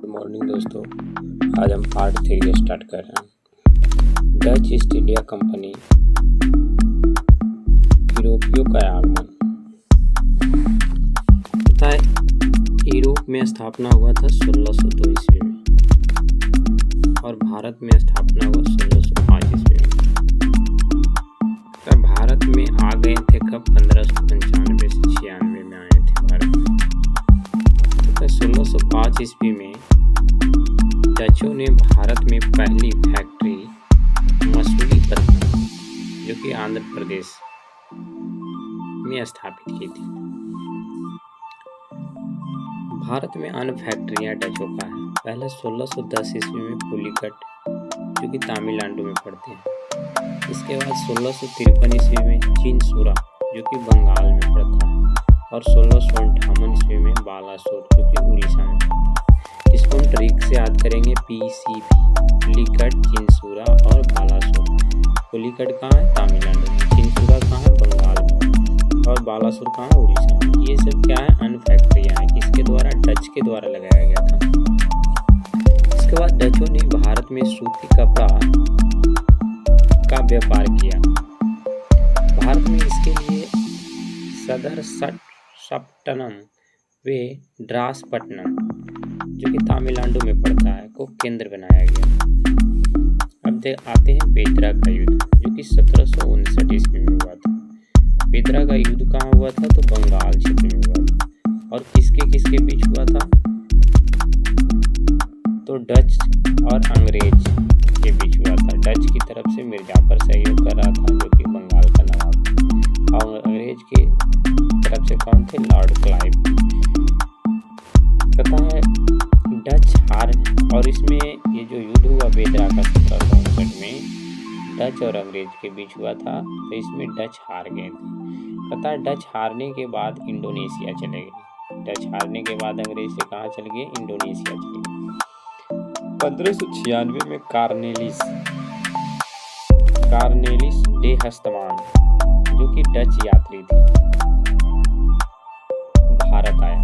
Good morning दोस्तों। आज हम पार्ट 3 स्टार्ट कर रहे हैं। डच ईस्ट इंडिया कंपनी यूरोपियों का आगमन। पता है, यूरोप में स्थापना हुआ था 1602 ईस्वी में और भारत में स्थापना हुआ 1605 ईस्वी में। तब भारत में आ गए थे कब? 1595 से 96 में आए थे भारत में। 1605 ईस्वी में डचों ने भारत में पहली फैक्ट्री मसूलीपट्टनम, जो कि आंध्र प्रदेश में स्थापित की थी। भारत में अन्य फैक्ट्रियां डचों का है। पहले 1610 ईस्वी में पुलिकट, जो कि तमिलनाडु में पड़ते हैं। इसके बाद 1653 ईस्वी में चिनसुरा, जो कि बंगाल में पड़ता है, और 1658 ईस्वी में बालासोर, जो कि उड़ीसा में पड़ता है। इसको हम ट्रिक से याद करेंगे, PCB, पुलिकट, चिनसुरा और बालासोर। पुलिकट कहाँ है? तमिलनाडु में। चिनसुरा कहाँ है? बंगाल में। और बालासोर कहाँ है? उड़ीसा में। ये सब क्या है? अन्य फैक्ट्रियाँ हैं। किसके द्वारा? डच के द्वारा लगाया गया था। इसके बाद डचों ने भारत में सूती कपड़ा का व्यापार किया। भारत में इसके लिए सदर सप्टनम वे ड्रासपट्टनम, जो कि तमिलनाडु में पड़ता है, को केंद्र बनाया गया। अब आते हैं बेदरा का युद्ध, जो कि 1759 ईस्वी में हुआ था। बेदरा का युद्ध कहाँ हुआ था? तो बंगाल क्षेत्र में हुआ था। और किसके किसके बीच हुआ था? तो डच और अंग्रेज के बीच हुआ था। डच की तरफ से मिर्जाफर सहयोग कर रहा था, जो कि बंगाल का नवाब था, और अंग्रेज की तरफ से कौन थे? Lord Clive. कहता है डच हार, और इसमें ये जो युद्ध हुआ बेदरा का 1759 में डच और अंग्रेज के बीच हुआ था, तो इसमें डच हार गए थे। कहता है डच हारने के बाद इंडोनेशिया चले गए। डच हारने के बाद अंग्रेज से कहाँ चले गए? इंडोनेशिया चले गए। 1596 में कार्नेलिस डे हस्तमान, जो कि डच यात्री थे, भारत आया।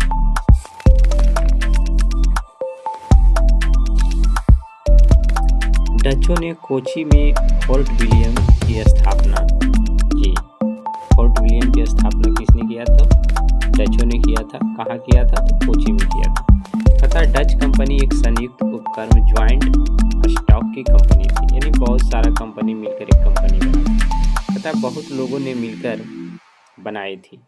डचों ने कोची में फोर्ट विलियम की स्थापना की। फोर्ट विलियम की स्थापना किसने किया था? डचों ने किया था। कहाँ किया था? तो कोची में किया था। कहता डच कंपनी एक संयुक्त उपक्रम ज्वाइंट स्टॉक की कंपनी थी, यानी बहुत सारा कंपनी मिलकर एक कंपनी बनाई। कहता बहुत लोगों ने मिलकर बनाई थी,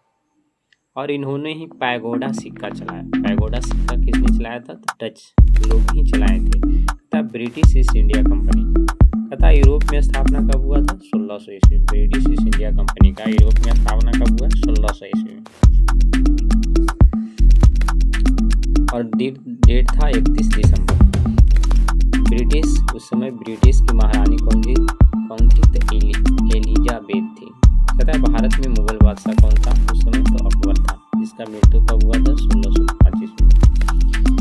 और इन्होंने ही पैगोडा सिक्का चलाया। पैगोडा सिक्का किसने चलाया था? तो डच लोग ही चलाए थे। कहता ब्रिटिश ईस्ट इंडिया कंपनी। कहता यूरोप में स्थापना कब हुआ था? 1600 ईस्वी में। ब्रिटिश ईस्ट इंडिया कंपनी का यूरोप में स्थापना कब हुआ? 1600 ईस्वी में। और डेट था 31 दिसंबर। ब्रिटिश, उस समय ब्रिटिश की महारानी कौन थी? तो एलिजाबेथ थी। कहता है भारत में मुगल बादशाह कौन था उस समय? तो अकबर था, जिसका मृत्यु कब हुआ था? 1605 ईस्वी में।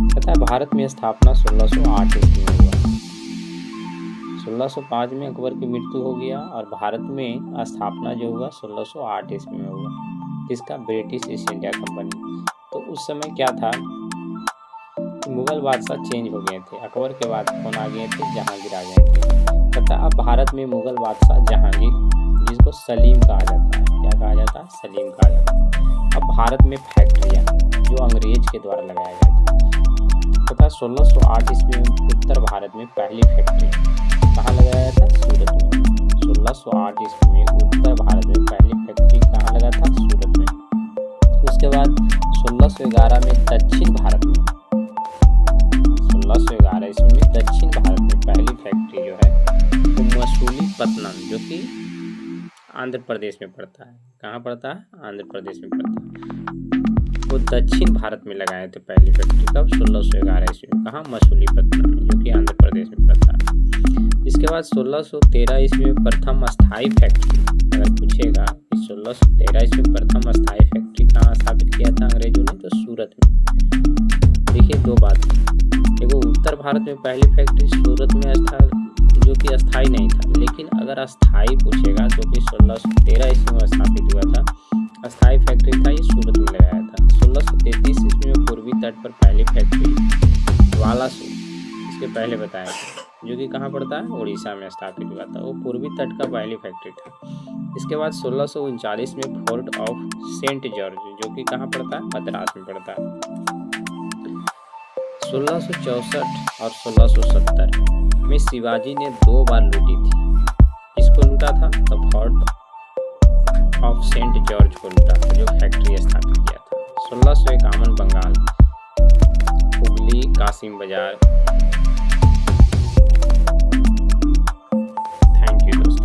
कहता है भारत में स्थापना 1608 ईस्वी में हुआ। 1605 में अकबर की मृत्यु हो गया, और भारत में स्थापना जो हुआ 1608 ईस्वी में हुआ। इसका ब्रिटिश ईस्ट इंडिया कंपनी। तो उस समय क्या था? मुगल बादशाह चेंज हो गए थे। अकबर के बाद कौन आ गए थे? जहांगीर आ गए थे। कहता अब भारत में मुगल बादशाह जहांगीर, जिसको सलीम कहा जाता है। क्या कहा जाता है? सलीम कहा जाता है। अब भारत में फैक्ट्रियाँ, जो अंग्रेज के द्वारा लगाया गया था। कहता 1608 ईस्वी में उत्तर भारत में पहली फैक्ट्री कहाँ लगाया था? सूरत में। 1608 ईस्वी में उत्तर भारत में पहली फैक्ट्री कहाँ लगा था? सूरत में। उसके बाद 1611 में दक्षिण भारत में, 1611 ईस्वी में दक्षिण भारत में पहली फैक्ट्री जो है वो मसूलीपट्टनम, जो कि आंध्र प्रदेश में पड़ता है। कहाँ पड़ता है? आंध्र प्रदेश में पड़ता है। वो दक्षिण भारत में लगाए थे पहली फैक्ट्री कब? 1611 ईस्वी में। कहाँ? मसूलीपट्टनम में, जो कि आंध्र प्रदेश में पड़ता है। इसके बाद 1613 ईस्वी में प्रथम स्थायी फैक्ट्री, अगर पूछेगा कि 1613 ईस्वी में प्रथम स्थायी फैक्ट्री कहाँ स्थापित किया था अंग्रेजों ने? तो सूरत में। देखिए दो बात, देखो उत्तर भारत में पहली फैक्ट्री सूरत में जो कि अस्थाई नहीं था, लेकिन अगर अस्थाई पूछेगा, जो कि 1613 ईस्वी में स्थापित हुआ था, अस्थाई फैक्ट्री था, ये सूरत में लगाया था। 1633 ईस्वी में पूर्वी तट पर पहली फैक्ट्री वालासू, इसके पहले बताया था, जो कि कहाँ पड़ता है, उड़ीसा में स्थापित हुआ था। वो पूर्वी तट का पहली फैक्ट्री था। इसके बाद 1639 में फोर्ट ऑफ सेंट जॉर्ज, जो कि कहाँ पड़ता है, मद्रास में पड़ता है। 1664 और 1670 में शिवाजी ने 2 बार लूटी थी। किसको लूटा था, तो फोर्ट ऑफ सेंट जॉर्ज को लूटा था, जो फैक्ट्री स्थापित किया था। 1651 बंगाल, हुगली, कासिम बाजार। थैंक यू दोस्तों।